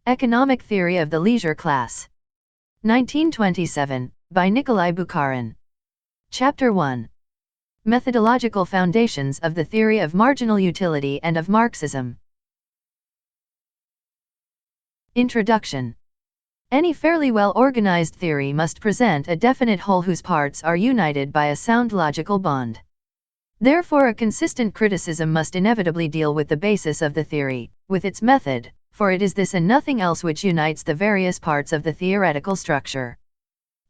Economic Theory of the Leisure Class. 1927, by Nikolai Bukharin. Chapter 1. Methodological Foundations of the Theory of Marginal Utility and of Marxism. Introduction. Any fairly well-organized theory must present a definite whole whose parts are united by a sound logical bond. Therefore, a consistent criticism must inevitably deal with the basis of the theory, with its method, for it is this and nothing else which unites the various parts of the theoretical structure.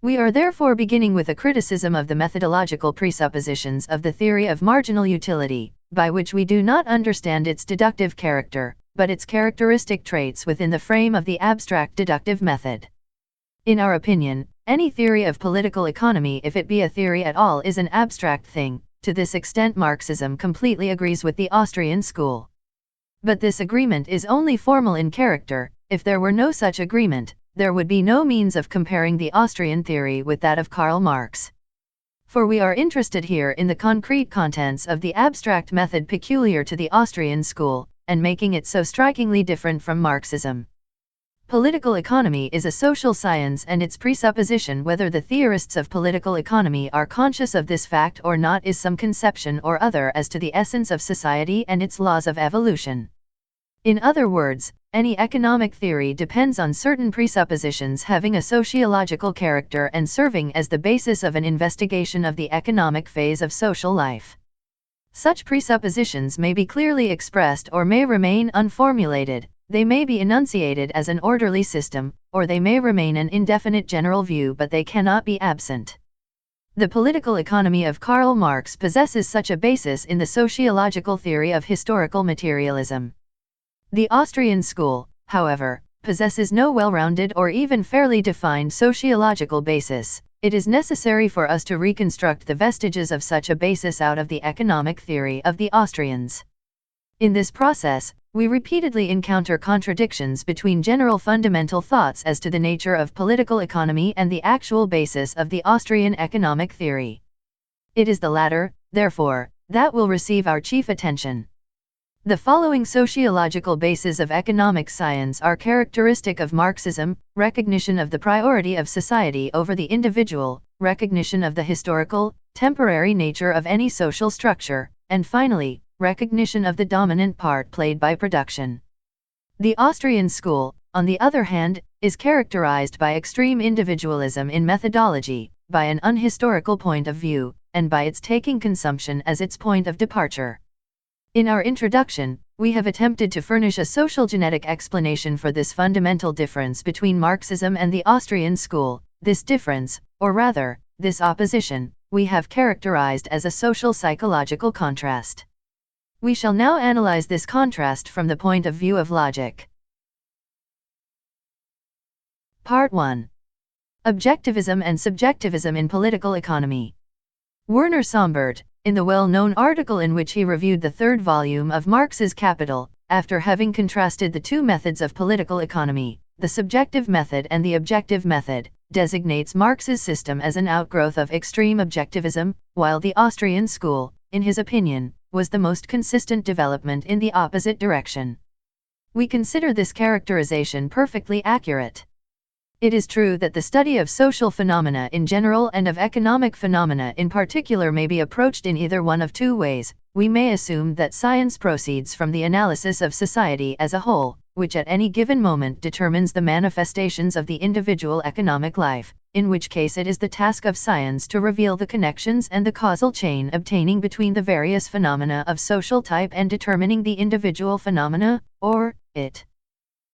We are therefore beginning with a criticism of the methodological presuppositions of the theory of marginal utility, by which we do not understand its deductive character, but its characteristic traits within the frame of the abstract deductive method. In our opinion, any theory of political economy, if it be a theory at all, is an abstract thing. To this extent, Marxism completely agrees with the Austrian School. But this agreement is only formal in character. If there were no such agreement, there would be no means of comparing the Austrian theory with that of Karl Marx. For we are interested here in the concrete contents of the abstract method peculiar to the Austrian School, and making it so strikingly different from Marxism. Political economy is a social science, and its presupposition, whether the theorists of political economy are conscious of this fact or not, is some conception or other as to the essence of society and its laws of evolution. In other words, any economic theory depends on certain presuppositions having a sociological character and serving as the basis of an investigation of the economic phase of social life. Such presuppositions may be clearly expressed or may remain unformulated. They may be enunciated as an orderly system, or they may remain an indefinite general view, but they cannot be absent. The political economy of Karl Marx possesses such a basis in the sociological theory of historical materialism. The Austrian School, however, possesses no well-rounded or even fairly defined sociological basis. It is necessary for us to reconstruct the vestiges of such a basis out of the economic theory of the Austrians. In this process, we repeatedly encounter contradictions between general fundamental thoughts as to the nature of political economy and the actual basis of the Austrian economic theory. It is the latter, therefore, that will receive our chief attention. The following sociological bases of economic science are characteristic of Marxism: recognition of the priority of society over the individual, recognition of the historical, temporary nature of any social structure, and finally, recognition of the dominant part played by production. The Austrian School, on the other hand, is characterized by extreme individualism in methodology, by an unhistorical point of view, and by its taking consumption as its point of departure. In our introduction, we have attempted to furnish a social genetic explanation for this fundamental difference between Marxism and the Austrian School. This difference, or rather, this opposition, we have characterized as a social psychological contrast. We shall now analyze this contrast from the point of view of logic. Part 1. Objectivism and Subjectivism in Political Economy. Werner Sombart, in the well-known article in which he reviewed the third volume of Marx's Capital, after having contrasted the two methods of political economy, the subjective method and the objective method, designates Marx's system as an outgrowth of extreme objectivism, while the Austrian School, in his opinion, was the most consistent development in the opposite direction. We consider this characterization perfectly accurate. It is true that the study of social phenomena in general and of economic phenomena in particular may be approached in either one of two ways. We may assume that science proceeds from the analysis of society as a whole, which at any given moment determines the manifestations of the individual economic life, in which case it is the task of science to reveal the connections and the causal chain obtaining between the various phenomena of social type and determining the individual phenomena, or, it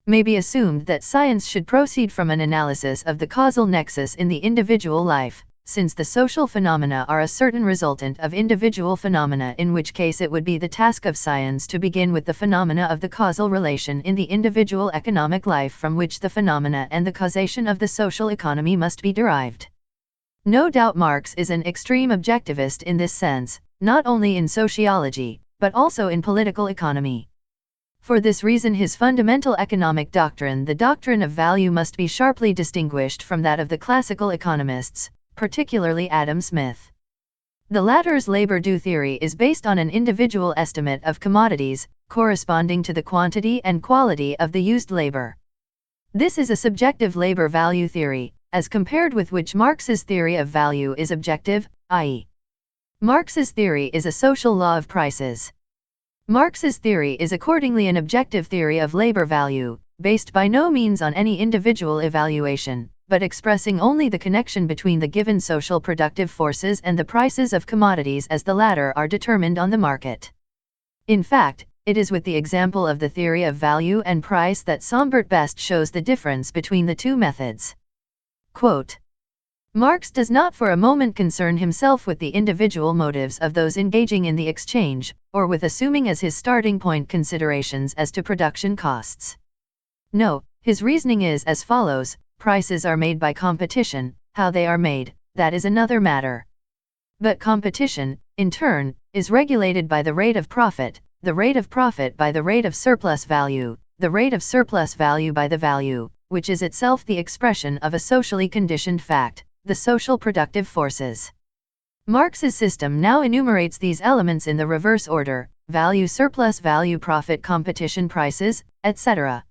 may be assumed that science should proceed from an analysis of the causal nexus in the individual life, since the social phenomena are a certain resultant of individual phenomena, in which case it would be the task of science to begin with the phenomena of the causal relation in the individual economic life from which the phenomena and the causation of the social economy must be derived. No doubt Marx is an extreme objectivist in this sense, not only in sociology, but also in political economy. For this reason his fundamental economic doctrine, the doctrine of value, must be sharply distinguished from that of the classical economists, particularly Adam Smith. The latter's labor due theory is based on an individual estimate of commodities, corresponding to the quantity and quality of the used labor. This is a subjective labor value theory, as compared with which Marx's theory of value is objective, i.e. Marx's theory is a social law of prices. Marx's theory is accordingly an objective theory of labor value, based by no means on any individual evaluation, but expressing only the connection between the given social productive forces and the prices of commodities as the latter are determined on the market. In fact, it is with the example of the theory of value and price that Sombart best shows the difference between the two methods. Quote, Marx does not for a moment concern himself with the individual motives of those engaging in the exchange, or with assuming as his starting point considerations as to production costs. No, his reasoning is as follows: prices are made by competition, how they are made, that is another matter. But competition, in turn, is regulated by the rate of profit by the rate of surplus value, the rate of surplus value by the value, which is itself the expression of a socially conditioned fact, the social productive forces. Marx's system now enumerates these elements in the reverse order: value, surplus value, profit, competition, prices, etc.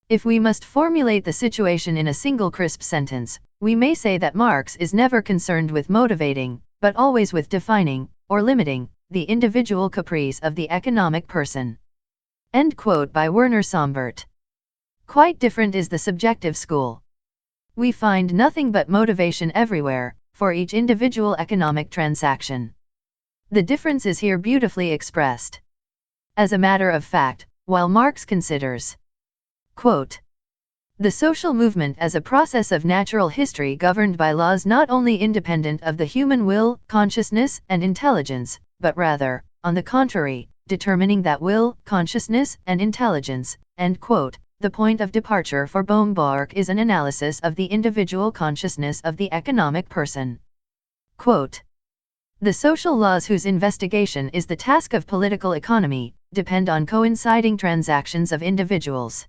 If we must formulate the situation in a single crisp sentence, we may say that Marx is never concerned with motivating, but always with defining, or limiting, the individual caprice of the economic person. End quote by Werner Sombart. Quite different is the subjective school. We find nothing but motivation everywhere, for each individual economic transaction. The difference is here beautifully expressed. As a matter of fact, while Marx considers, quote, the social movement as a process of natural history governed by laws not only independent of the human will, consciousness, and intelligence, but rather, on the contrary, determining that will, consciousness, and intelligence, end quote, the point of departure for Bohm-Bawerk is an analysis of the individual consciousness of the economic person. Quote, the social laws whose investigation is the task of political economy, depend on coinciding transactions of individuals.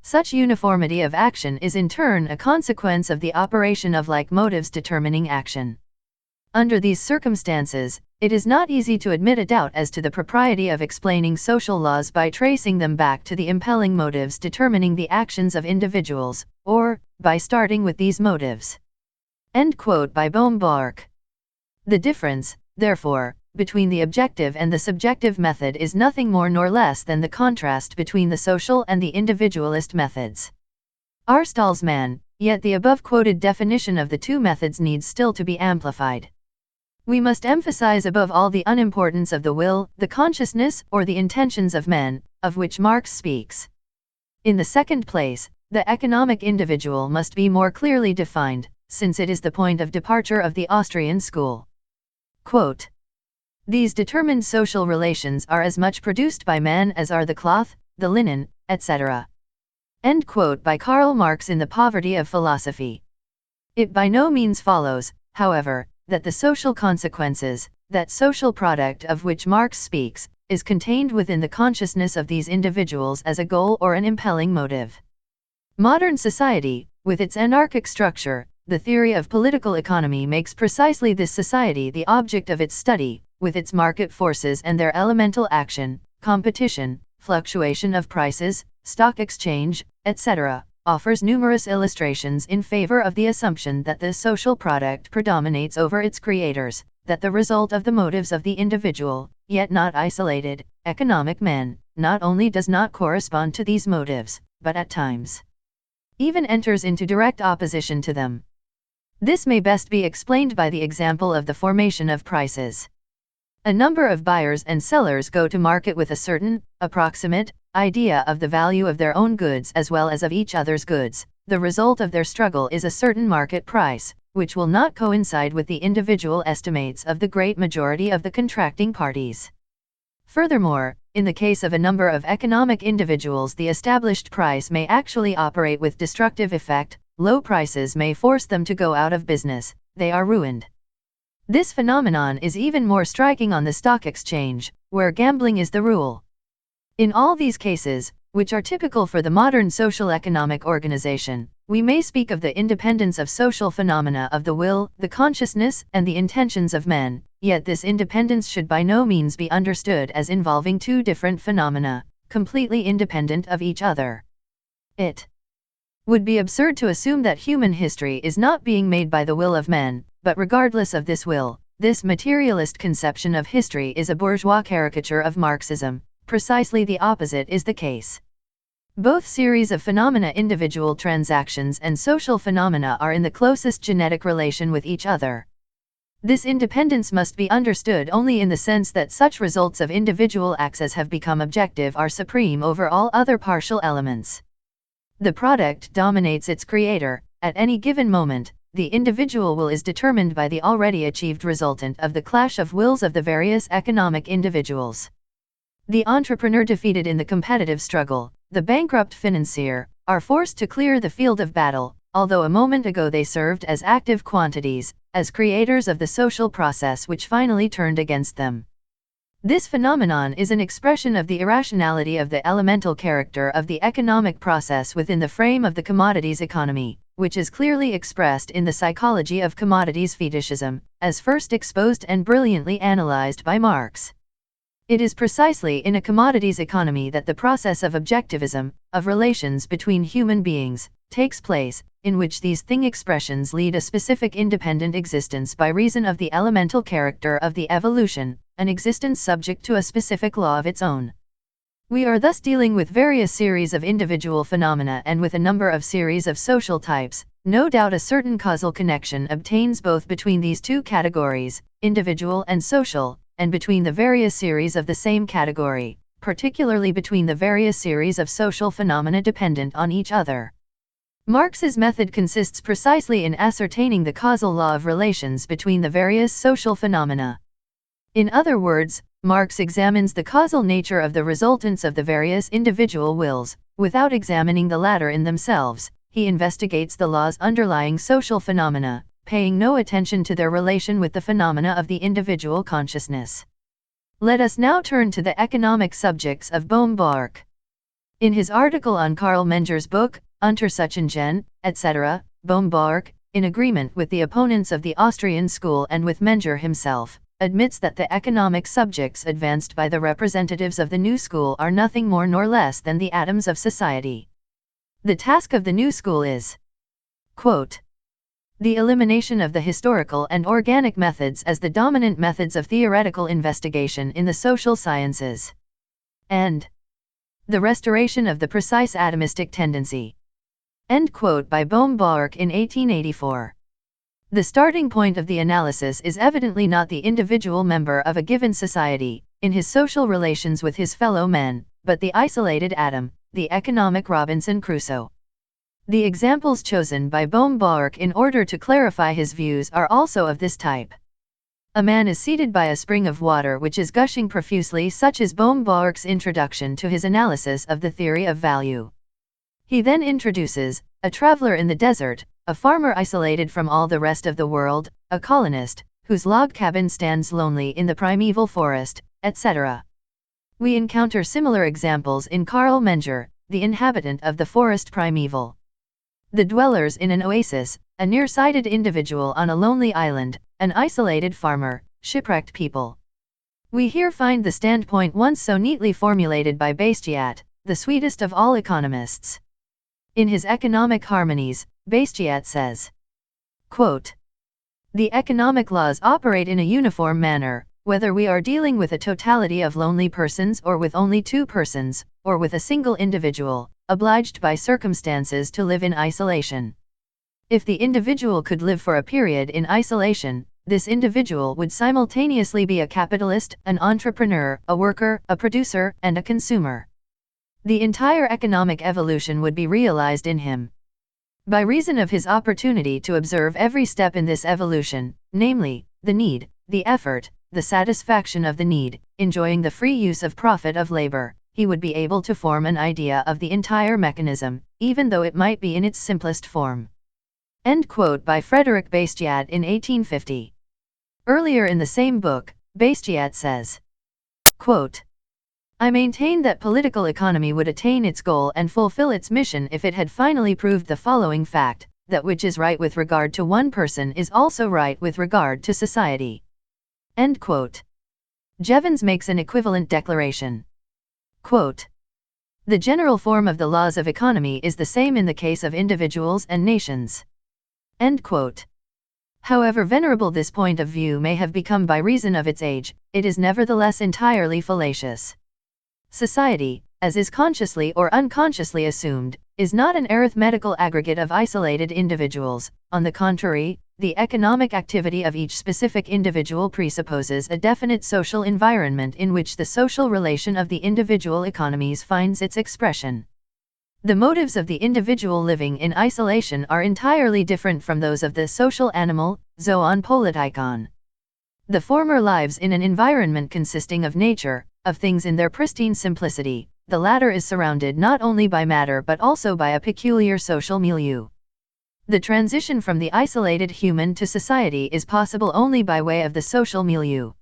Such uniformity of action is in turn a consequence of the operation of like motives determining action. Under these circumstances, it is not easy to admit a doubt as to the propriety of explaining social laws by tracing them back to the impelling motives determining the actions of individuals, or, by starting with these motives. End quote by Bohm-Bawerk. The difference, therefore, between the objective and the subjective method is nothing more nor less than the contrast between the social and the individualist methods. Arstall's man, yet the above-quoted definition of the two methods needs still to be amplified. We must emphasize above all the unimportance of the will, the consciousness, or the intentions of men, of which Marx speaks. In the second place, the economic individual must be more clearly defined, since it is the point of departure of the Austrian school. Quote, these determined social relations are as much produced by man as are the cloth, the linen, etc. End quote by Karl Marx in The Poverty of Philosophy. It by no means follows, however, that the social consequences, that social product of which Marx speaks, is contained within the consciousness of these individuals as a goal or an impelling motive. Modern society, with its anarchic structure, the theory of political economy makes precisely this society the object of its study, with its market forces and their elemental action, competition, fluctuation of prices, stock exchange, etc., offers numerous illustrations in favor of the assumption that the social product predominates over its creators, that the result of the motives of the individual, yet not isolated, economic man, not only does not correspond to these motives, but at times even enters into direct opposition to them. This may best be explained by the example of the formation of prices. A number of buyers and sellers go to market with a certain, approximate, idea of the value of their own goods as well as of each other's goods. The result of their struggle is a certain market price, which will not coincide with the individual estimates of the great majority of the contracting parties. Furthermore, in the case of a number of economic individuals, the established price may actually operate with destructive effect. Low prices may force them to go out of business, they are ruined. This phenomenon is even more striking on the stock exchange, where gambling is the rule. In all these cases, which are typical for the modern social economic organization, we may speak of the independence of social phenomena of the will, the consciousness, and the intentions of men, yet this independence should by no means be understood as involving two different phenomena, completely independent of each other. It would be absurd to assume that human history is not being made by the will of men, but regardless of this will, this materialist conception of history is a bourgeois caricature of Marxism. Precisely the opposite is the case. Both series of phenomena, individual transactions and social phenomena, are in the closest genetic relation with each other. This independence must be understood only in the sense that such results of individual acts as have become objective are supreme over all other partial elements. The product dominates its creator. At any given moment, the individual will is determined by the already achieved resultant of the clash of wills of the various economic individuals. The entrepreneur defeated in the competitive struggle, the bankrupt financier, are forced to clear the field of battle, although a moment ago they served as active quantities, as creators of the social process which finally turned against them. This phenomenon is an expression of the irrationality of the elemental character of the economic process within the frame of the commodities economy, which is clearly expressed in the psychology of commodities fetishism, as first exposed and brilliantly analyzed by Marx. It is precisely in a commodities economy that the process of objectivism, of relations between human beings, takes place, in which these thing expressions lead a specific independent existence by reason of the elemental character of the evolution, an existence subject to a specific law of its own. We are thus dealing with various series of individual phenomena and with a number of series of social types. No doubt a certain causal connection obtains both between these two categories, individual and social, and between the various series of the same category, particularly between the various series of social phenomena dependent on each other. Marx's method consists precisely in ascertaining the causal law of relations between the various social phenomena. In other words, Marx examines the causal nature of the resultants of the various individual wills. Without examining the latter in themselves, he investigates the laws underlying social phenomena, paying no attention to their relation with the phenomena of the individual consciousness. Let us now turn to the economic subjects of Bohm-Bawerk. In his article on Karl Menger's book, Untersuchungen, etc., Bohm-Bawerk, in agreement with the opponents of the Austrian School and with Menger himself, admits that the economic subjects advanced by the representatives of the new school are nothing more nor less than the atoms of society. The task of the new school is, quote, the elimination of the historical and organic methods as the dominant methods of theoretical investigation in the social sciences, and the restoration of the precise atomistic tendency. End quote by Bohm-Bawerk in 1884. The starting point of the analysis is evidently not the individual member of a given society, in his social relations with his fellow men, but the isolated atom, the economic Robinson Crusoe. The examples chosen by Bohm-Bawerk in order to clarify his views are also of this type. A man is seated by a spring of water which is gushing profusely, such is Bohm-Bawerk's introduction to his analysis of the theory of value. He then introduces a traveler in the desert, a farmer isolated from all the rest of the world, a colonist, whose log cabin stands lonely in the primeval forest, etc. We encounter similar examples in Karl Menger, the inhabitant of the forest primeval. The dwellers in an oasis, a nearsighted individual on a lonely island, an isolated farmer, shipwrecked people. We here find the standpoint once so neatly formulated by Bastiat, the sweetest of all economists. In his Economic Harmonies, Bastiat says, quote, the economic laws operate in a uniform manner, whether we are dealing with a totality of lonely persons or with only two persons, or with a single individual, obliged by circumstances to live in isolation. If the individual could live for a period in isolation, this individual would simultaneously be a capitalist, an entrepreneur, a worker, a producer, and a consumer. The entire economic evolution would be realized in him. By reason of his opportunity to observe every step in this evolution, namely, the need, the effort, the satisfaction of the need, enjoying the free use of profit of labor, he would be able to form an idea of the entire mechanism, even though it might be in its simplest form. End quote by Frederick Bastiat in 1850. Earlier in the same book, Bastiat says, quote, I maintain that political economy would attain its goal and fulfill its mission if it had finally proved the following fact, that which is right with regard to one person is also right with regard to society. End quote. Jevons makes an equivalent declaration. Quote, The general form of the laws of economy is the same in the case of individuals and nations." End quote. However venerable this point of view may have become by reason of its age, it is nevertheless entirely fallacious. Society, as is consciously or unconsciously assumed, is not an arithmetical aggregate of isolated individuals. On the contrary, the economic activity of each specific individual presupposes a definite social environment in which the social relation of the individual economies finds its expression. The motives of the individual living in isolation are entirely different from those of the social animal, zoon politikon. The former lives in an environment consisting of nature, of things in their pristine simplicity. The latter is surrounded not only by matter but also by a peculiar social milieu. The transition from the isolated human to society is possible only by way of the social milieu.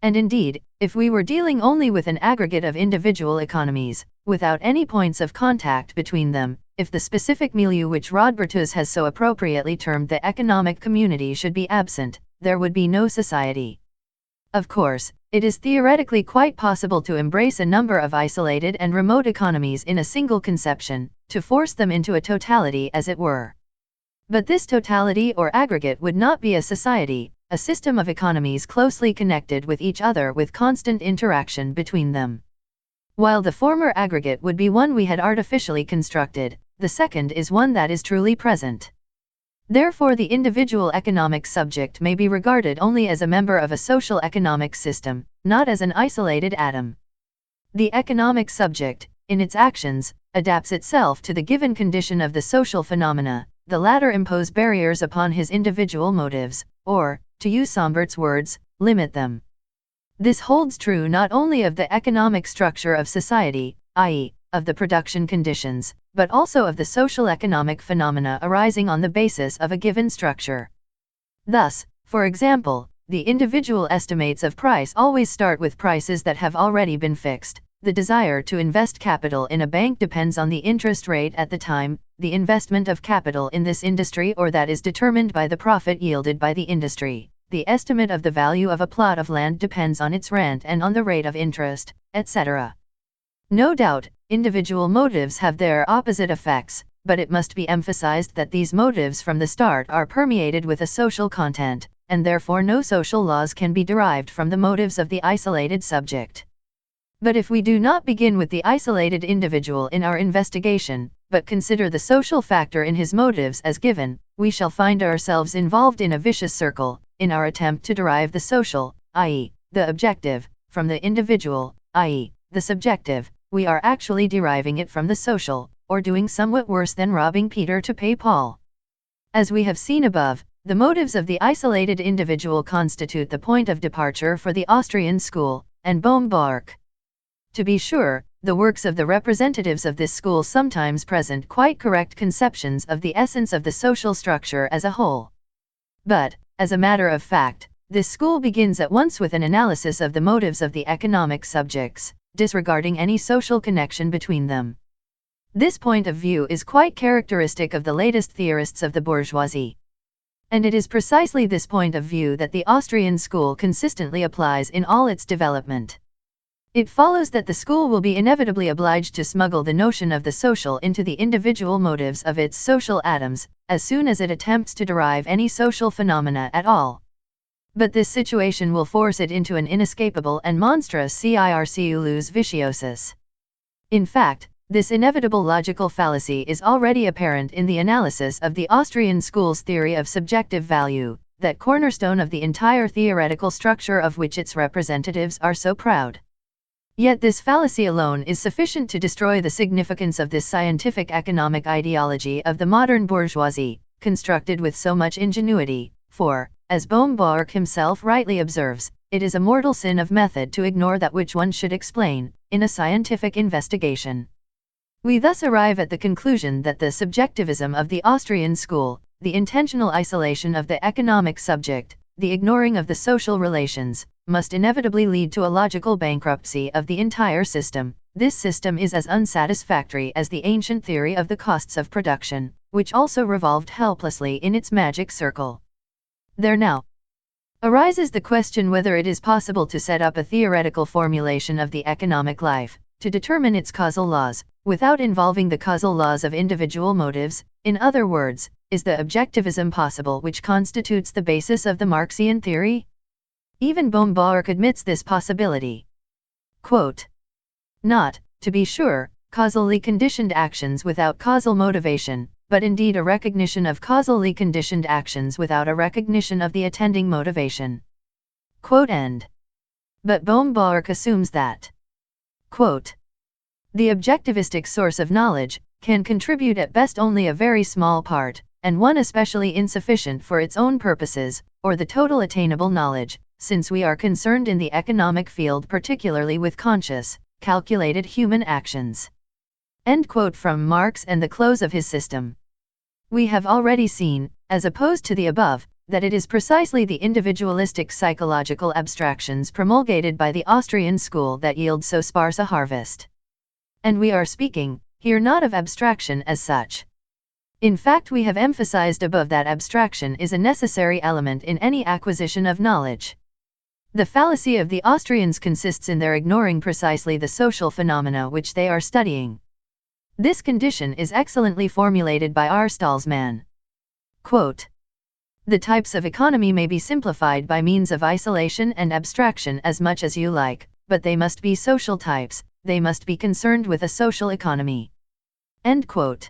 And indeed, if we were dealing only with an aggregate of individual economies, without any points of contact between them, if the specific milieu which Rodbertus has so appropriately termed the economic community should be absent, there would be no society. Of course, it is theoretically quite possible to embrace a number of isolated and remote economies in a single conception, to force them into a totality as it were. But this totality or aggregate would not be a society, a system of economies closely connected with each other with constant interaction between them. While the former aggregate would be one we had artificially constructed, the second is one that is truly present. Therefore the individual economic subject may be regarded only as a member of a social economic system, not as an isolated atom. The economic subject, in its actions, adapts itself to the given condition of the social phenomena. The latter impose barriers upon his individual motives, or, to use Sombert's words, limit them. This holds true not only of the economic structure of society, i.e., of the production conditions, but also of the social economic phenomena arising on the basis of a given structure. Thus, for example, the individual estimates of price always start with prices that have already been fixed. The desire to invest capital in a bank depends on the interest rate at the time, the investment of capital in this industry or that is determined by the profit yielded by the industry. The estimate of the value of a plot of land depends on its rent and on the rate of interest, etc. No doubt, individual motives have their opposite effects, but it must be emphasized that these motives from the start are permeated with a social content, and therefore no social laws can be derived from the motives of the isolated subject. But if we do not begin with the isolated individual in our investigation, but consider the social factor in his motives as given, we shall find ourselves involved in a vicious circle, in our attempt to derive the social, i.e., the objective, from the individual, i.e., the subjective. We are actually deriving it from the social, or doing somewhat worse than robbing Peter to pay Paul. As we have seen above, the motives of the isolated individual constitute the point of departure for the Austrian school, and Bohm-Bawerk. To be sure, the works of the representatives of this school sometimes present quite correct conceptions of the essence of the social structure as a whole. But, as a matter of fact, this school begins at once with an analysis of the motives of the economic subjects, disregarding any social connection between them. This point of view is quite characteristic of the latest theorists of the bourgeoisie. And it is precisely this point of view that the Austrian school consistently applies in all its development. It follows that the school will be inevitably obliged to smuggle the notion of the social into the individual motives of its social atoms, as soon as it attempts to derive any social phenomena at all. But this situation will force it into an inescapable and monstrous circulus viciosus. In fact, this inevitable logical fallacy is already apparent in the analysis of the Austrian school's theory of subjective value, that cornerstone of the entire theoretical structure of which its representatives are so proud. Yet this fallacy alone is sufficient to destroy the significance of this scientific economic ideology of the modern bourgeoisie, constructed with so much ingenuity, for, as Bohm-Bawerk himself rightly observes, it is a mortal sin of method to ignore that which one should explain, in a scientific investigation. We thus arrive at the conclusion that the subjectivism of the Austrian school, the intentional isolation of the economic subject, the ignoring of the social relations, must inevitably lead to a logical bankruptcy of the entire system. This system is as unsatisfactory as the ancient theory of the costs of production, which also revolved helplessly in its magic circle. There now arises the question whether it is possible to set up a theoretical formulation of the economic life, to determine its causal laws, without involving the causal laws of individual motives. In other words, is the objectivism possible which constitutes the basis of the Marxian theory? Even Baumbach admits this possibility. Quote, "Not, to be sure, causally conditioned actions without causal motivation, but indeed a recognition of causally conditioned actions without a recognition of the attending motivation." Quote end. But Baumbach assumes that, quote, "The objectivistic source of knowledge can contribute at best only a very small part, and one especially insufficient for its own purposes, or the total attainable knowledge, since we are concerned in the economic field particularly with conscious, calculated human actions." End quote from Marx and the close of his system. We have already seen, as opposed to the above, that it is precisely the individualistic psychological abstractions promulgated by the Austrian school that yield so sparse a harvest. And we are speaking, here not of abstraction as such. In fact, we have emphasized above that abstraction is a necessary element in any acquisition of knowledge. The fallacy of the Austrians consists in their ignoring precisely the social phenomena which they are studying. This condition is excellently formulated by R. Stalzmann. Quote, "The types of economy may be simplified by means of isolation and abstraction as much as you like, but they must be social types, they must be concerned with a social economy." End quote.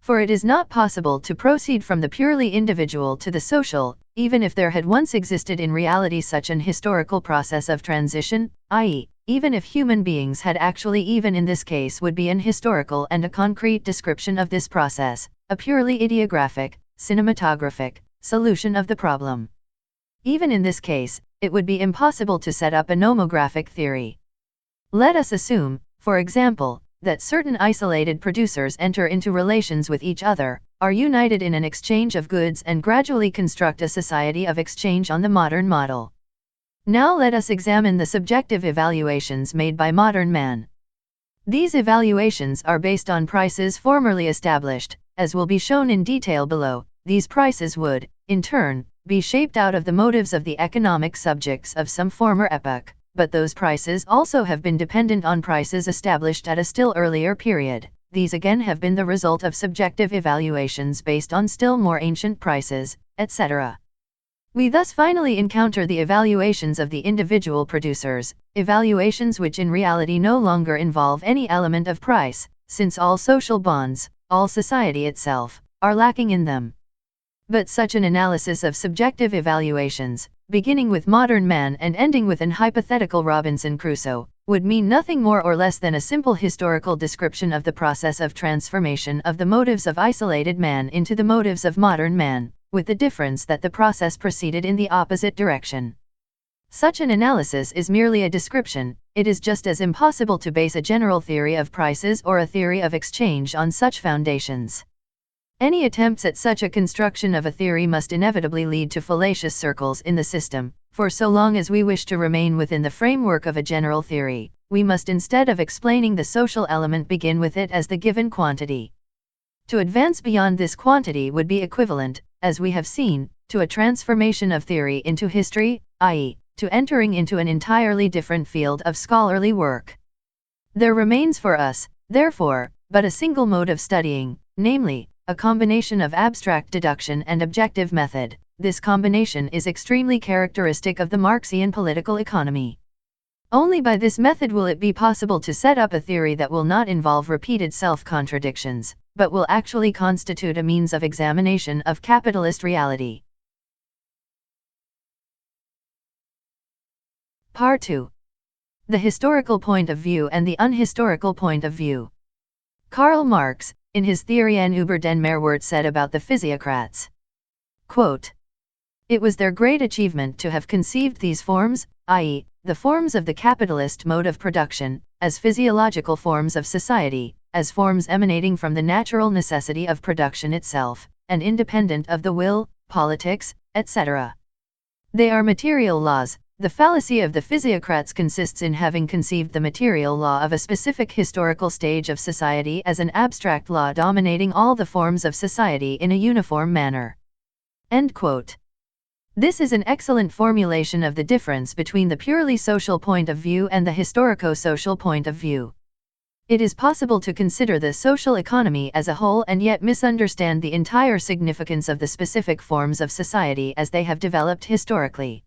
For it is not possible to proceed from the purely individual to the social, even if there had once existed in reality such an historical process of transition, i.e., even if human beings had actually, even in this case would be an historical and a concrete description of this process, a purely ideographic, cinematographic, solution of the problem. Even in this case, it would be impossible to set up a nomographic theory. Let us assume, for example, that certain isolated producers enter into relations with each other, are united in an exchange of goods and gradually construct a society of exchange on the modern model. Now let us examine the subjective evaluations made by modern man. These evaluations are based on prices formerly established, as will be shown in detail below. These prices would, in turn, be shaped out of the motives of the economic subjects of some former epoch, but those prices also have been dependent on prices established at a still earlier period. These again have been the result of subjective evaluations based on still more ancient prices, etc. We thus finally encounter the evaluations of the individual producers, evaluations which in reality no longer involve any element of price, since all social bonds, all society itself, are lacking in them. But such an analysis of subjective evaluations, beginning with modern man and ending with an hypothetical Robinson Crusoe, would mean nothing more or less than a simple historical description of the process of transformation of the motives of isolated man into the motives of modern man, with the difference that the process proceeded in the opposite direction. Such an analysis is merely a description. It is just as impossible to base a general theory of prices or a theory of exchange on such foundations. Any attempts at such a construction of a theory must inevitably lead to fallacious circles in the system, for so long as we wish to remain within the framework of a general theory, we must instead of explaining the social element begin with it as the given quantity. To advance beyond this quantity would be equivalent, as we have seen, to a transformation of theory into history, i.e., to entering into an entirely different field of scholarly work. There remains for us, therefore, but a single mode of studying, namely, a combination of abstract deduction and objective method. This combination is extremely characteristic of the Marxian political economy. Only by this method will it be possible to set up a theory that will not involve repeated self-contradictions, but will actually constitute a means of examination of capitalist reality. Part 2. The historical point of view and the unhistorical point of view. Karl Marx, in his Theorien über den Mehrwert, said about the physiocrats, quote, "It was their great achievement to have conceived these forms, i.e., the forms of the capitalist mode of production, as physiological forms of society, as forms emanating from the natural necessity of production itself, and independent of the will, politics, etc. They are material laws. The fallacy of the physiocrats consists in having conceived the material law of a specific historical stage of society as an abstract law dominating all the forms of society in a uniform manner." End quote. This is an excellent formulation of the difference between the purely social point of view and the historico-social point of view. It is possible to consider the social economy as a whole and yet misunderstand the entire significance of the specific forms of society as they have developed historically.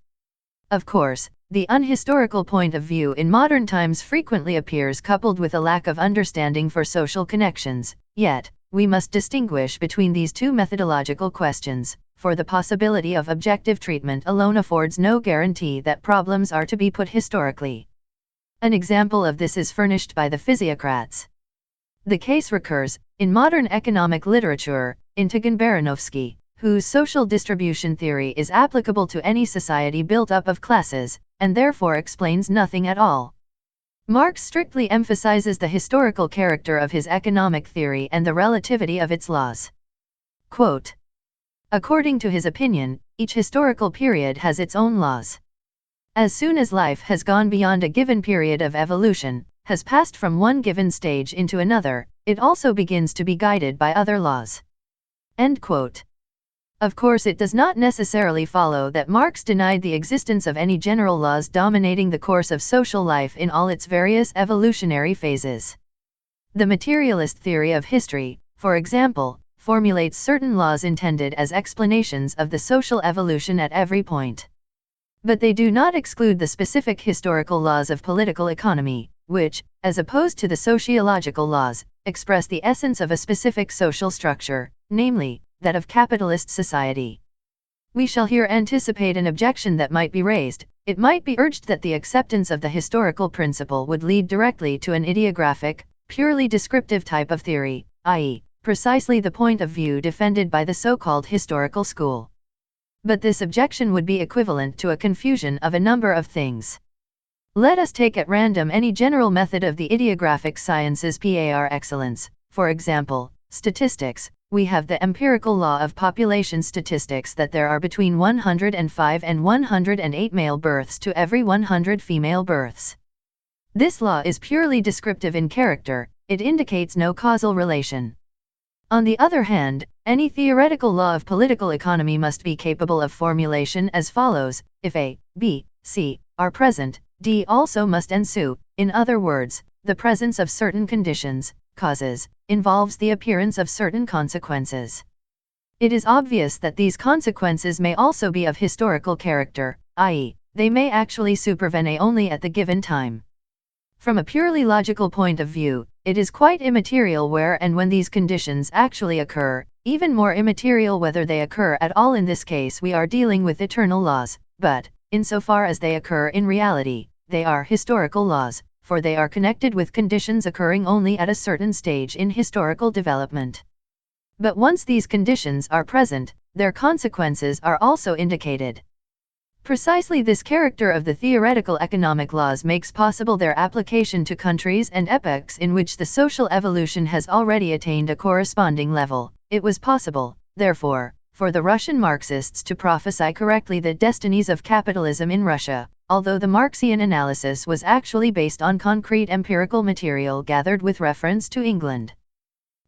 Of course, the unhistorical point of view in modern times frequently appears coupled with a lack of understanding for social connections, yet, we must distinguish between these two methodological questions, for the possibility of objective treatment alone affords no guarantee that problems are to be put historically. An example of this is furnished by the physiocrats. The case recurs, in modern economic literature, in Tagan-Baranovsky, whose social distribution theory is applicable to any society built up of classes, and therefore explains nothing at all. Marx strictly emphasizes the historical character of his economic theory and the relativity of its laws. Quote, according to his opinion, each historical period has its own laws. As soon as life has gone beyond a given period of evolution, has passed from one given stage into another, it also begins to be guided by other laws. End quote. Of course, it does not necessarily follow that Marx denied the existence of any general laws dominating the course of social life in all its various evolutionary phases. The materialist theory of history, for example, formulates certain laws intended as explanations of the social evolution at every point. But they do not exclude the specific historical laws of political economy, which, as opposed to the sociological laws, express the essence of a specific social structure, namely, that of capitalist society. We shall here anticipate an objection that might be raised. It might be urged that the acceptance of the historical principle would lead directly to an ideographic, purely descriptive type of theory, i.e., precisely the point of view defended by the so-called historical school. But this objection would be equivalent to a confusion of a number of things. Let us take at random any general method of the ideographic sciences par excellence, for example, statistics. We have the empirical law of population statistics that there are between 105 and 108 male births to every 100 female births. This law is purely descriptive in character, it indicates no causal relation. On the other hand, any theoretical law of political economy must be capable of formulation as follows: if A, B, C are present, D also must ensue. In other words, the presence of certain conditions, causes, involves the appearance of certain consequences. It is obvious that these consequences may also be of historical character, i.e., they may actually supervene only at the given time. From a purely logical point of view, it is quite immaterial where and when these conditions actually occur, even more immaterial whether they occur at all. In this case we are dealing with eternal laws, but, insofar as they occur in reality, they are historical laws, for they are connected with conditions occurring only at a certain stage in historical development. But once these conditions are present, their consequences are also indicated. Precisely this character of the theoretical economic laws makes possible their application to countries and epochs in which the social evolution has already attained a corresponding level. It was possible, therefore, for the Russian Marxists to prophesy correctly the destinies of capitalism in Russia, although the Marxian analysis was actually based on concrete empirical material gathered with reference to England.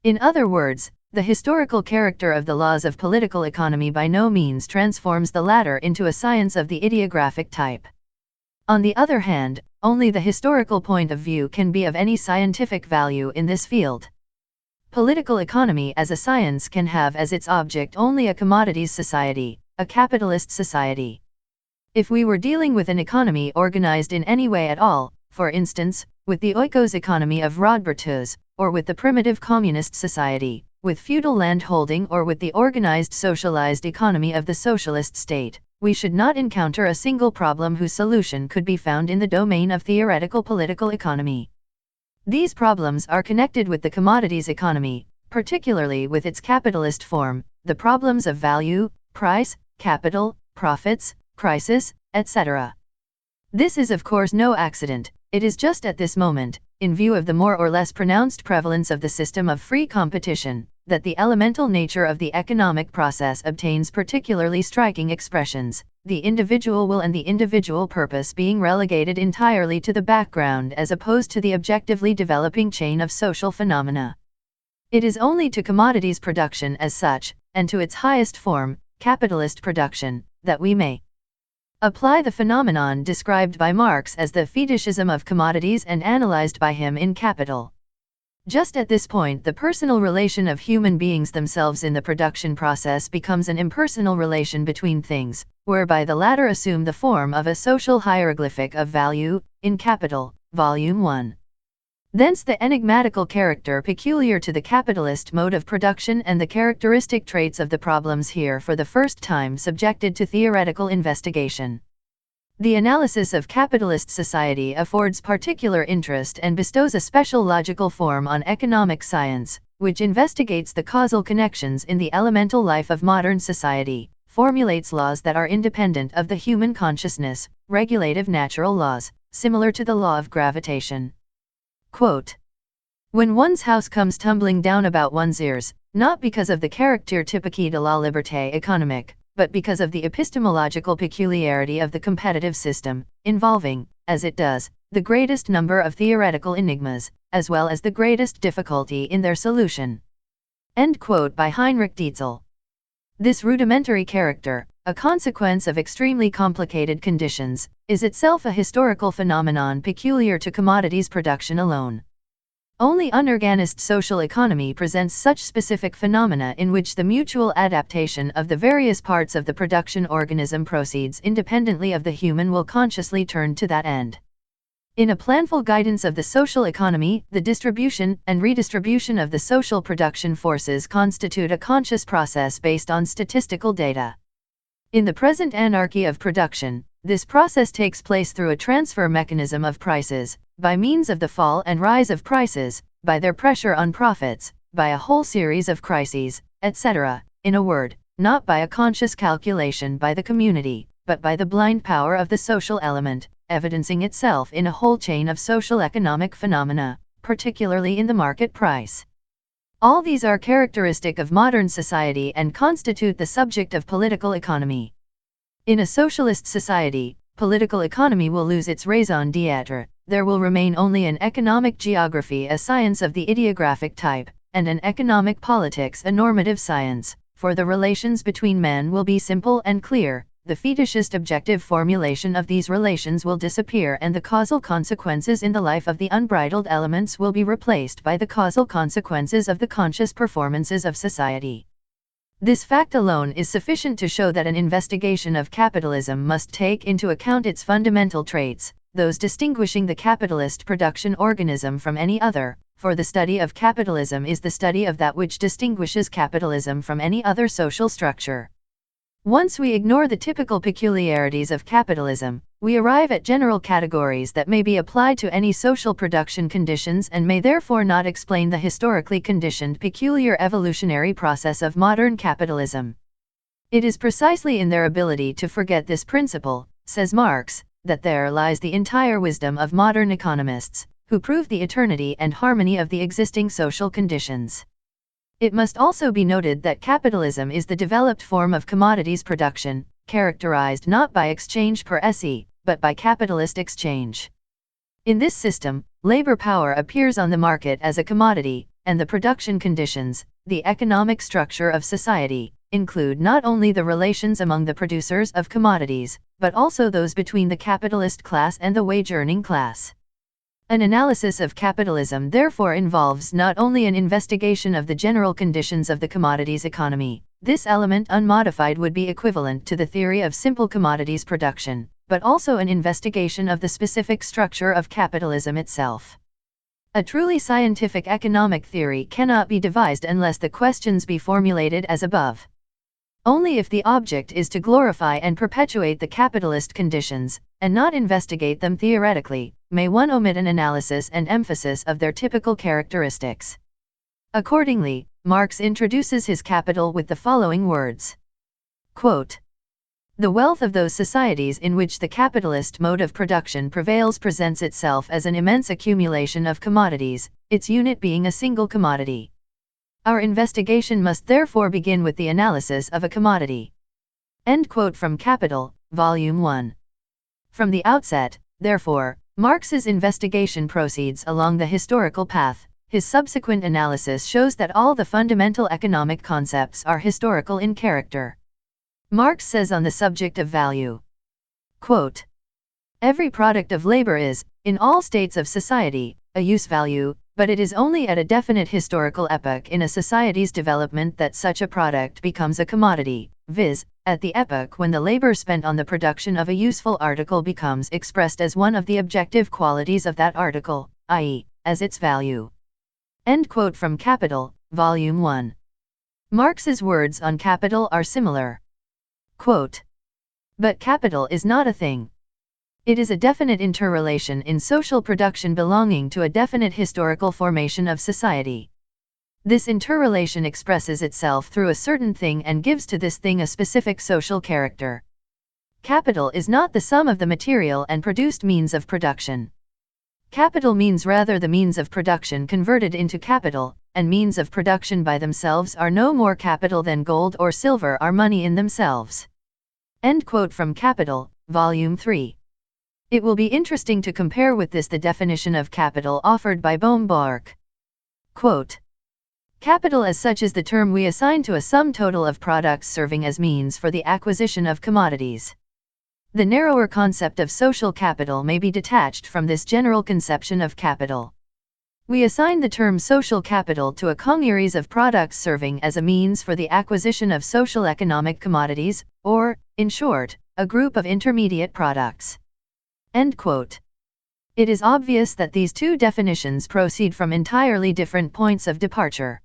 In other words, the historical character of the laws of political economy by no means transforms the latter into a science of the ideographic type. On the other hand, only the historical point of view can be of any scientific value in this field. Political economy as a science can have as its object only a commodities society, a capitalist society. If we were dealing with an economy organized in any way at all, for instance, with the oikos economy of Rodbertus, or with the primitive communist society, with feudal landholding, or with the organized socialized economy of the socialist state, we should not encounter a single problem whose solution could be found in the domain of theoretical political economy. These problems are connected with the commodities economy, particularly with its capitalist form, the problems of value, price, capital, profits, crisis, etc. This is of course no accident. It is just at this moment, in view of the more or less pronounced prevalence of the system of free competition, that the elemental nature of the economic process obtains particularly striking expressions, the individual will and the individual purpose being relegated entirely to the background as opposed to the objectively developing chain of social phenomena. It is only to commodities production as such, and to its highest form, capitalist production, that we may apply the phenomenon described by Marx as the fetishism of commodities and analyzed by him in Capital. Just at this point, the personal relation of human beings themselves in the production process becomes an impersonal relation between things, whereby the latter assume the form of a social hieroglyphic of value, in capital, Volume 1. Thence the enigmatical character peculiar to the capitalist mode of production and the characteristic traits of the problems here for the first time subjected to theoretical investigation. The analysis of capitalist society affords particular interest and bestows a special logical form on economic science, which investigates the causal connections in the elemental life of modern society, formulates laws that are independent of the human consciousness, regulative natural laws, similar to the law of gravitation. Quote, "When one's house comes tumbling down about one's ears, not because of the caractère typique de la liberté économique, but because of the epistemological peculiarity of the competitive system, involving, as it does, the greatest number of theoretical enigmas, as well as the greatest difficulty in their solution." End quote by Heinrich Dietzel. This rudimentary character, a consequence of extremely complicated conditions, is itself a historical phenomenon peculiar to commodities production alone. Only unorganized social economy presents such specific phenomena in which the mutual adaptation of the various parts of the production organism proceeds independently of the human will consciously turn to that end. In a planful guidance of the social economy, the distribution and redistribution of the social production forces constitute a conscious process based on statistical data. In the present anarchy of production, this process takes place through a transfer mechanism of prices, by means of the fall and rise of prices, by their pressure on profits, by a whole series of crises, etc., in a word, not by a conscious calculation by the community, but by the blind power of the social element, evidencing itself in a whole chain of social economic phenomena, particularly in the market price. All these are characteristic of modern society and constitute the subject of political economy. In a socialist society, political economy will lose its raison d'être. There will remain only an economic geography, a science of the ideographic type, and an economic politics, a normative science, for the relations between men will be simple and clear. The fetishist objective formulation of these relations will disappear and the causal consequences in the life of the unbridled elements will be replaced by the causal consequences of the conscious performances of society. This fact alone is sufficient to show that an investigation of capitalism must take into account its fundamental traits, those distinguishing the capitalist production organism from any other, for the study of capitalism is the study of that which distinguishes capitalism from any other social structure. Once we ignore the typical peculiarities of capitalism, we arrive at general categories that may be applied to any social production conditions and may therefore not explain the historically conditioned peculiar evolutionary process of modern capitalism. It is precisely in their ability to forget this principle, says Marx, that there lies the entire wisdom of modern economists, who prove the eternity and harmony of the existing social conditions. It must also be noted that capitalism is the developed form of commodities production, characterized not by exchange per se, but by capitalist exchange. In this system, labor power appears on the market as a commodity, and the production conditions, the economic structure of society, include not only the relations among the producers of commodities, but also those between the capitalist class and the wage-earning class. An analysis of capitalism therefore involves not only an investigation of the general conditions of the commodities economy, this element unmodified would be equivalent to the theory of simple commodities production, but also an investigation of the specific structure of capitalism itself. A truly scientific economic theory cannot be devised unless the questions be formulated as above. Only if the object is to glorify and perpetuate the capitalist conditions, and not investigate them theoretically, may one omit an analysis and emphasis of their typical characteristics. Accordingly, Marx introduces his Capital with the following words. Quote, "The wealth of those societies in which the capitalist mode of production prevails presents itself as an immense accumulation of commodities, its unit being a single commodity. Our investigation must therefore begin with the analysis of a commodity." End quote from Capital, Volume 1. From the outset, therefore, Marx's investigation proceeds along the historical path. His subsequent analysis shows that all the fundamental economic concepts are historical in character. Marx says on the subject of value, quote, "Every product of labor is, in all states of society, a use value, but it is only at a definite historical epoch in a society's development that such a product becomes a commodity, viz., at the epoch when the labor spent on the production of a useful article becomes expressed as one of the objective qualities of that article, i.e., as its value. End quote from Capital, Volume 1. Marx's words on capital are similar. Quote, "But capital is not a thing. It is a definite interrelation in social production belonging to a definite historical formation of society. This interrelation expresses itself through a certain thing and gives to this thing a specific social character. Capital is not the sum of the material and produced means of production. Capital means rather the means of production converted into capital, and means of production by themselves are no more capital than gold or silver are money in themselves." End quote from Capital, Volume 3. It will be interesting to compare with this the definition of capital offered by Böhm-Bawerk. Quote, "Capital as such is the term we assign to a sum total of products serving as means for the acquisition of commodities. The narrower concept of social capital may be detached from this general conception of capital. We assign the term social capital to a congeries of products serving as a means for the acquisition of social economic commodities, or, in short, a group of intermediate products." End quote. It is obvious that these two definitions proceed from entirely different points of departure.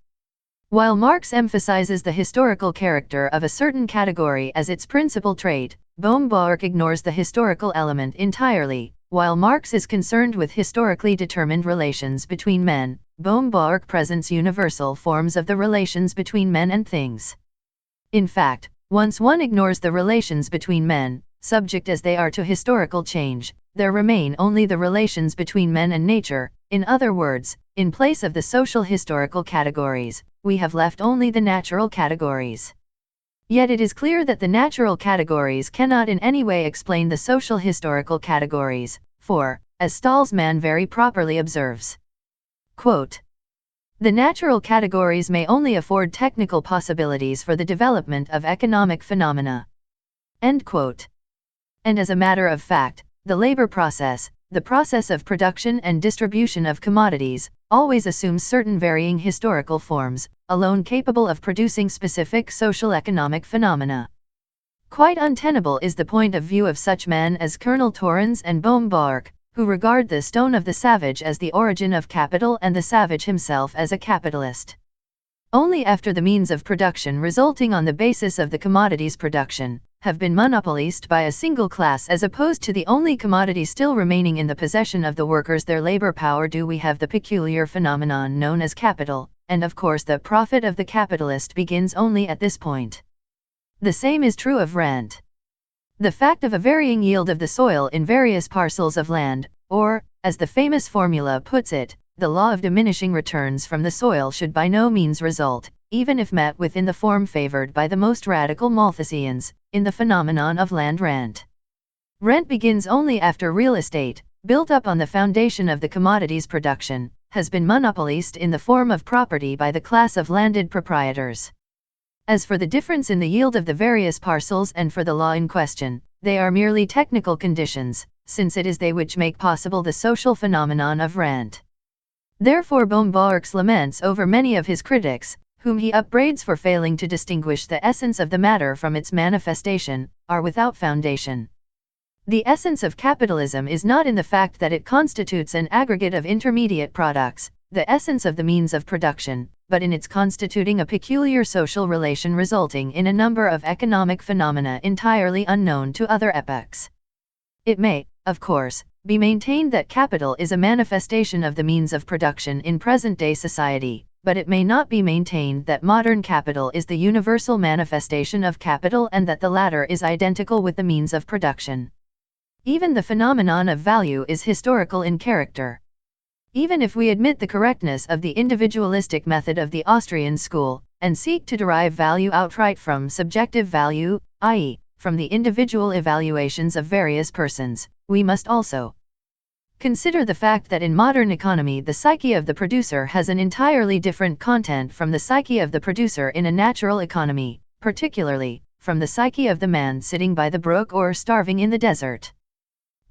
While Marx emphasizes the historical character of a certain category as its principal trait, Böhm-Bawerk ignores the historical element entirely. While Marx is concerned with historically determined relations between men, Böhm-Bawerk presents universal forms of the relations between men and things. In fact, once one ignores the relations between men, subject as they are to historical change, there remain only the relations between men and nature. In other words, in place of the social historical categories, we have left only the natural categories. Yet it is clear that the natural categories cannot in any way explain the social historical categories, for, as Stallman very properly observes, quote, "The natural categories may only afford technical possibilities for the development of economic phenomena." End quote. And as a matter of fact, the labor process, the process of production and distribution of commodities, always assumes certain varying historical forms, alone capable of producing specific social economic phenomena. Quite untenable is the point of view of such men as Colonel Torrens and Böhm-Bawerk, who regard the stone of the savage as the origin of capital and the savage himself as a capitalist. Only after the means of production resulting on the basis of the commodities production have been monopolized by a single class as opposed to the only commodity still remaining in the possession of the workers, their labor power, do we have the peculiar phenomenon known as capital, and of course the profit of the capitalist begins only at this point. The same is true of rent. The fact of a varying yield of the soil in various parcels of land, or, as the famous formula puts it, the law of diminishing returns from the soil, should by no means result, even if met with in the form favored by the most radical Malthusians, in the phenomenon of land rent. Rent begins only after real estate, built up on the foundation of the commodities production, has been monopolized in the form of property by the class of landed proprietors. As for the difference in the yield of the various parcels and for the law in question, they are merely technical conditions, since it is they which make possible the social phenomenon of rent. Therefore Böhm-Bawerk laments over many of his critics, whom he upbraids for failing to distinguish the essence of the matter from its manifestation, are without foundation. The essence of capitalism is not in the fact that it constitutes an aggregate of intermediate products, the essence of the means of production, but in its constituting a peculiar social relation resulting in a number of economic phenomena entirely unknown to other epochs. It may, of course, be maintained that capital is a manifestation of the means of production in present-day society, but it may not be maintained that modern capital is the universal manifestation of capital and that the latter is identical with the means of production. Even the phenomenon of value is historical in character. Even if we admit the correctness of the individualistic method of the Austrian school, and seek to derive value outright from subjective value, i.e., from the individual evaluations of various persons, we must also consider the fact that in modern economy the psyche of the producer has an entirely different content from the psyche of the producer in a natural economy, particularly, from the psyche of the man sitting by the brook or starving in the desert.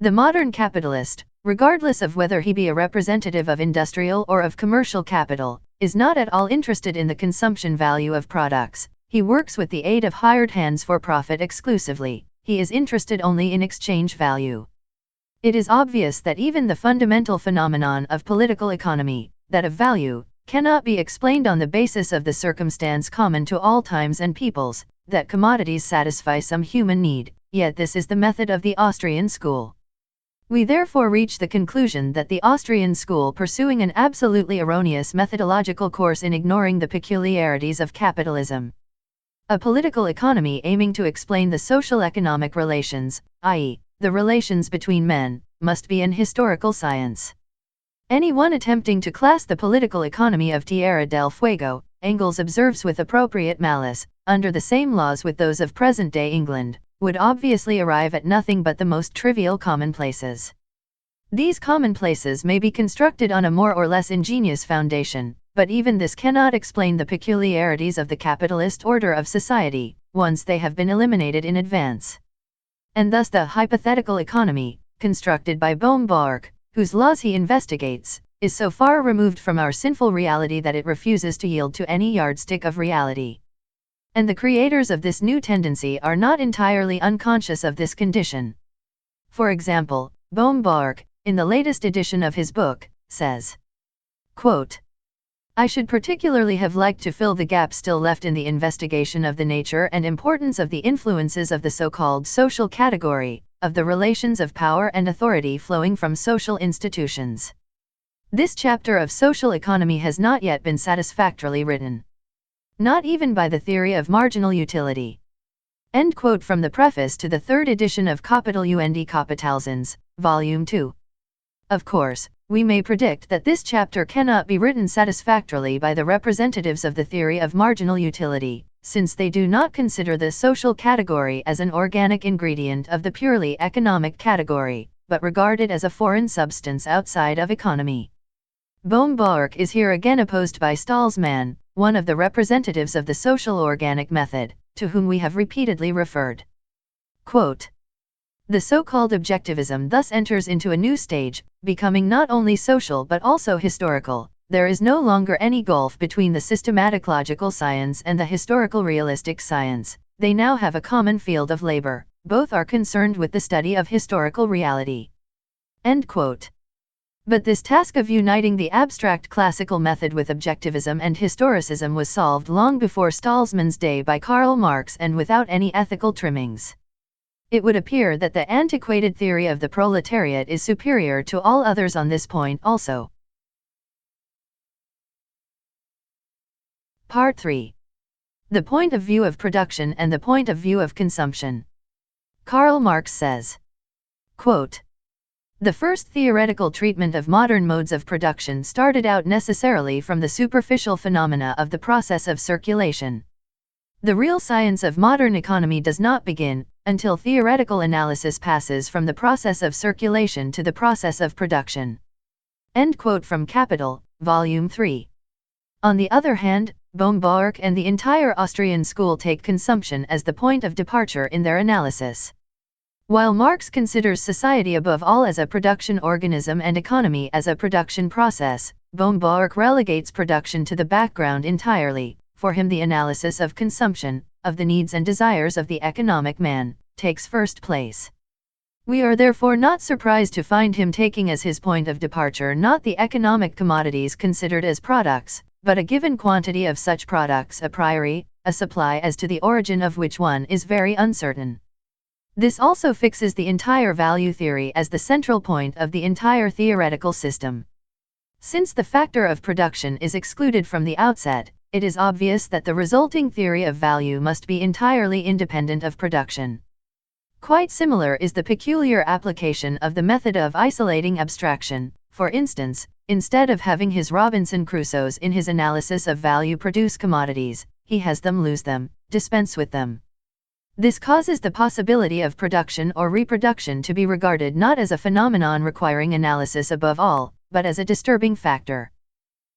The modern capitalist, regardless of whether he be a representative of industrial or of commercial capital, is not at all interested in the consumption value of products. He works with the aid of hired hands for profit exclusively. He is interested only in exchange value. It is obvious that even the fundamental phenomenon of political economy, that of value, cannot be explained on the basis of the circumstance common to all times and peoples, that commodities satisfy some human need, yet this is the method of the Austrian school. We therefore reach the conclusion that the Austrian school, pursuing an absolutely erroneous methodological course in ignoring the peculiarities of capitalism, a political economy aiming to explain the social-economic relations, i.e., the relations between men, must be an historical science. Anyone attempting to class the political economy of Tierra del Fuego, Engels observes with appropriate malice, under the same laws with those of present-day England, would obviously arrive at nothing but the most trivial commonplaces. These commonplaces may be constructed on a more or less ingenious foundation, but even this cannot explain the peculiarities of the capitalist order of society, once they have been eliminated in advance. And thus the hypothetical economy, constructed by Bohm-Bawerk, whose laws he investigates, is so far removed from our sinful reality that it refuses to yield to any yardstick of reality. And the creators of this new tendency are not entirely unconscious of this condition. For example, Bohm-Bawerk, in the latest edition of his book, says, quote, "I should particularly have liked to fill the gap still left in the investigation of the nature and importance of the influences of the so-called social category, of the relations of power and authority flowing from social institutions. This chapter of social economy has not yet been satisfactorily written. Not even by the theory of marginal utility." End quote from the preface to the third edition of Kapital und Kapitalsins, Volume 2. Of course, we may predict that this chapter cannot be written satisfactorily by the representatives of the theory of marginal utility, since they do not consider the social category as an organic ingredient of the purely economic category, but regard it as a foreign substance outside of economy. Bohm-Bawerk is here again opposed by Stalsmann, one of the representatives of the social organic method, to whom we have repeatedly referred. Quote, "The so-called objectivism thus enters into a new stage, becoming not only social but also historical. There is no longer any gulf between the systematic logical science and the historical realistic science. They now have a common field of labor. Both are concerned with the study of historical reality." End quote. But this task of uniting the abstract classical method with objectivism and historicism was solved long before Stalsmann's day by Karl Marx and without any ethical trimmings. It would appear that the antiquated theory of the proletariat is superior to all others on this point also. Part 3. The point of view of production and the point of view of consumption. Karl Marx says, quote, "The first theoretical treatment of modern modes of production started out necessarily from the superficial phenomena of the process of circulation. The real science of modern economy does not begin until theoretical analysis passes from the process of circulation to the process of production." End quote from Capital, Volume 3. On the other hand, Bohm-Bawerk and the entire Austrian school take consumption as the point of departure in their analysis. While Marx considers society above all as a production organism and economy as a production process, Bohm-Bawerk relegates production to the background entirely. For him, the analysis of consumption, of the needs and desires of the economic man, takes first place. We are therefore not surprised to find him taking as his point of departure not the economic commodities considered as products, but a given quantity of such products a priori, a supply as to the origin of which one is very uncertain. This also fixes the entire value theory as the central point of the entire theoretical system. Since the factor of production is excluded from the outset, it is obvious that the resulting theory of value must be entirely independent of production. Quite similar is the peculiar application of the method of isolating abstraction. For instance, instead of having his Robinson Crusoes in his analysis of value produce commodities, he has them lose them, dispense with them. This causes the possibility of production or reproduction to be regarded not as a phenomenon requiring analysis above all, but as a disturbing factor.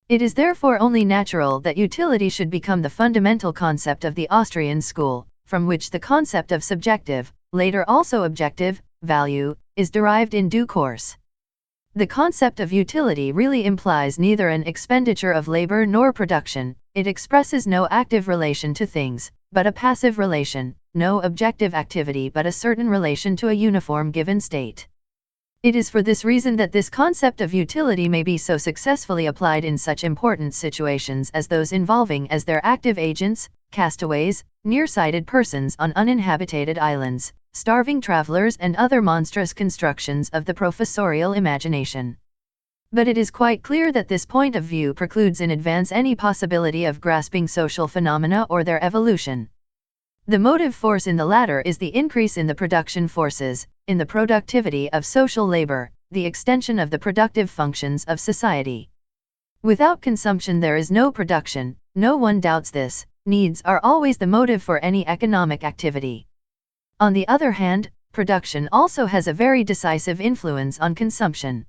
It is therefore only natural that utility should become the fundamental concept of the Austrian school, from which the concept of subjective, later also objective, value, is derived in due course. The concept of utility really implies neither an expenditure of labor nor production. It expresses no active relation to things, but a passive relation, no objective activity but a certain relation to a uniform given state. It is for this reason that this concept of utility may be so successfully applied in such important situations as those involving as their active agents, castaways, nearsighted persons on uninhabited islands, starving travelers and other monstrous constructions of the professorial imagination. But it is quite clear that this point of view precludes in advance any possibility of grasping social phenomena or their evolution. The motive force in the latter is the increase in the production forces, in the productivity of social labor, the extension of the productive functions of society. Without consumption there is no production, no one doubts this. Needs are always the motive for any economic activity. On the other hand, production also has a very decisive influence on consumption.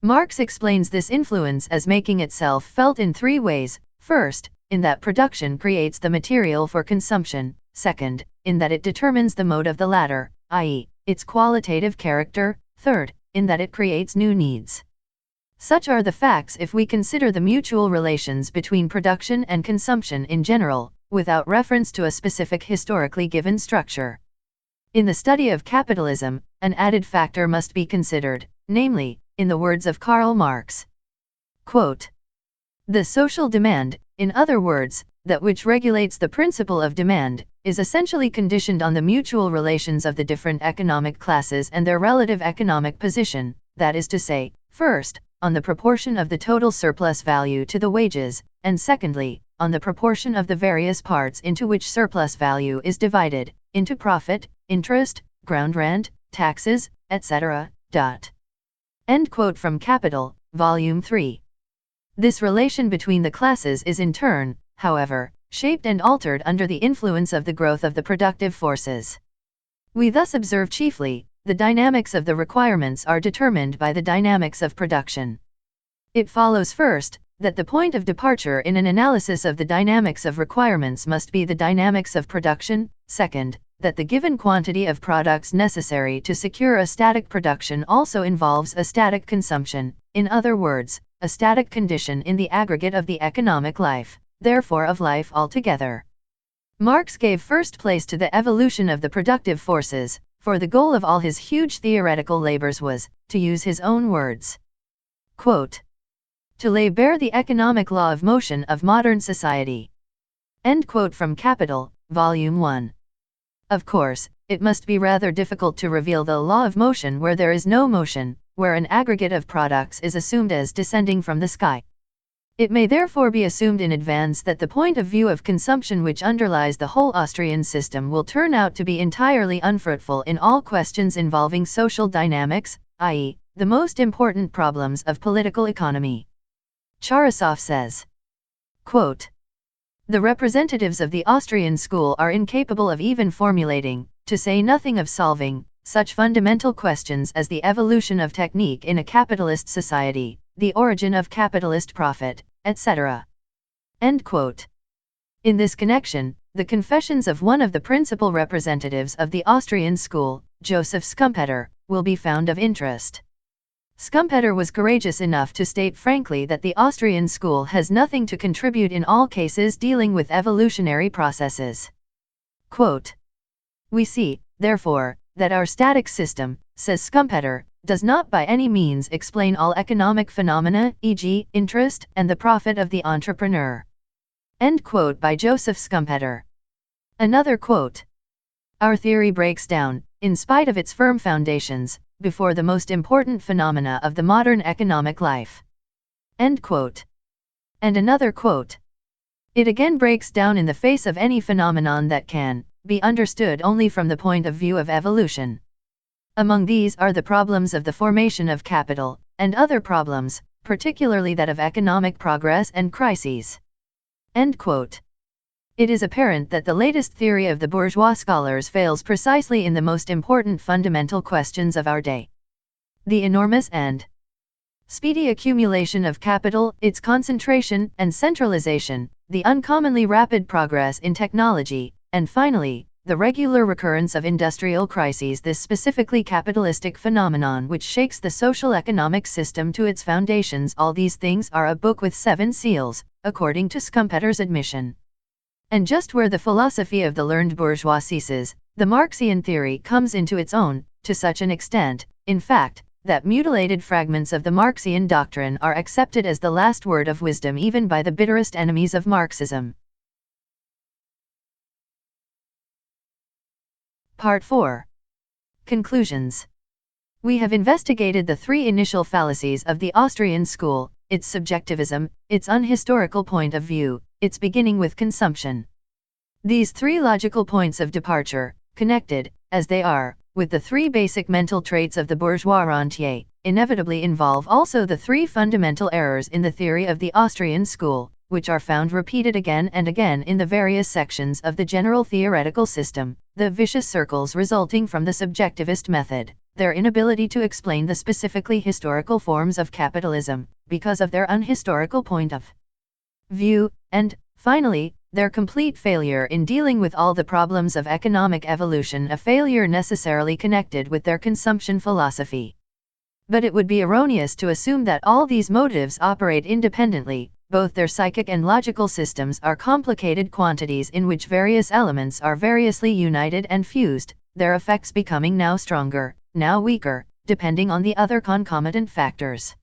Marx explains this influence as making itself felt in three ways: first, in that production creates the material for consumption; second, in that it determines the mode of the latter, i.e., its qualitative character; third, in that it creates new needs. Such are the facts if we consider the mutual relations between production and consumption in general, without reference to a specific historically given structure. In the study of capitalism, an added factor must be considered, namely, in the words of Karl Marx, quote, "The social demand, in other words, that which regulates the principle of demand, is essentially conditioned on the mutual relations of the different economic classes and their relative economic position, that is to say, first, on the proportion of the total surplus value to the wages, and secondly, on the proportion of the various parts into which surplus value is divided, into profit, interest, ground rent, taxes, etc." End quote from Capital, Volume 3. This relation between the classes is in turn, however, shaped and altered under the influence of the growth of the productive forces. We thus observe chiefly, the dynamics of the requirements are determined by the dynamics of production. It follows first, that the point of departure in an analysis of the dynamics of requirements must be the dynamics of production; second, that the given quantity of products necessary to secure a static production also involves a static consumption, in other words, a static condition in the aggregate of the economic life, therefore of life altogether. Marx gave first place to the evolution of the productive forces, for the goal of all his huge theoretical labors was, to use his own words, quote, "to lay bare the economic law of motion of modern society." End quote from Capital, Volume 1. Of course, it must be rather difficult to reveal the law of motion where there is no motion, where an aggregate of products is assumed as descending from the sky. It may therefore be assumed in advance that the point of view of consumption which underlies the whole Austrian system will turn out to be entirely unfruitful in all questions involving social dynamics, i.e., the most important problems of political economy. Charasov says, quote, "The representatives of the Austrian school are incapable of even formulating, to say nothing of solving, such fundamental questions as the evolution of technique in a capitalist society, the origin of capitalist profit, etc." End quote. In this connection, the confessions of one of the principal representatives of the Austrian school, Joseph Schumpeter, will be found of interest. Schumpeter was courageous enough to state frankly that the Austrian school has nothing to contribute in all cases dealing with evolutionary processes. Quote, "We see, therefore, that our static system," says Schumpeter, "does not by any means explain all economic phenomena, e.g., interest and the profit of the entrepreneur." End quote by Joseph Schumpeter. Another quote, "Our theory breaks down, in spite of its firm foundations, before the most important phenomena of the modern economic life." End quote. And another quote, "It again breaks down in the face of any phenomenon that can be understood only from the point of view of evolution. Among these are the problems of the formation of capital, and other problems, particularly that of economic progress and crises." End quote. It is apparent that the latest theory of the bourgeois scholars fails precisely in the most important fundamental questions of our day. The enormous and speedy accumulation of capital, its concentration and centralization, the uncommonly rapid progress in technology, and finally, the regular recurrence of industrial crises, this specifically capitalistic phenomenon which shakes the social economic system to its foundations, all these things are a book with 7 seals, according to Schumpeter's admission. And just where the philosophy of the learned bourgeois ceases, the Marxian theory comes into its own, to such an extent, in fact, that mutilated fragments of the Marxian doctrine are accepted as the last word of wisdom even by the bitterest enemies of Marxism. Part 4. Conclusions. We have investigated the 3 initial fallacies of the Austrian school, its subjectivism, its unhistorical point of view, its beginning with consumption. These 3 logical points of departure, connected, as they are, with the 3 basic mental traits of the bourgeois rentier, inevitably involve also the 3 fundamental errors in the theory of the Austrian school, which are found repeated again and again in the various sections of the general theoretical system, the vicious circles resulting from the subjectivist method, their inability to explain the specifically historical forms of capitalism, because of their unhistorical point of view, and, finally, their complete failure in dealing with all the problems of economic evolution, a failure necessarily connected with their consumption philosophy. But it would be erroneous to assume that all these motives operate independently. Both their psychic and logical systems are complicated quantities in which various elements are variously united and fused, their effects becoming now stronger, now weaker, depending on the other concomitant factors.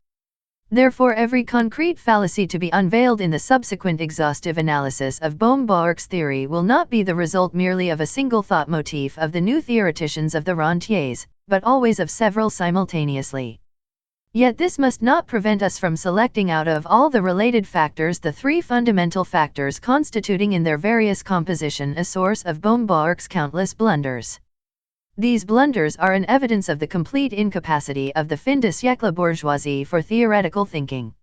Therefore, every concrete fallacy to be unveiled in the subsequent exhaustive analysis of Bohm-Bawerk's theory will not be the result merely of a single thought motif of the new theoreticians of the rentiers, but always of several simultaneously. Yet this must not prevent us from selecting out of all the related factors the 3 fundamental factors constituting in their various composition a source of Bohm-Bawerk's countless blunders. These blunders are an evidence of the complete incapacity of the fin de siècle bourgeoisie for theoretical thinking.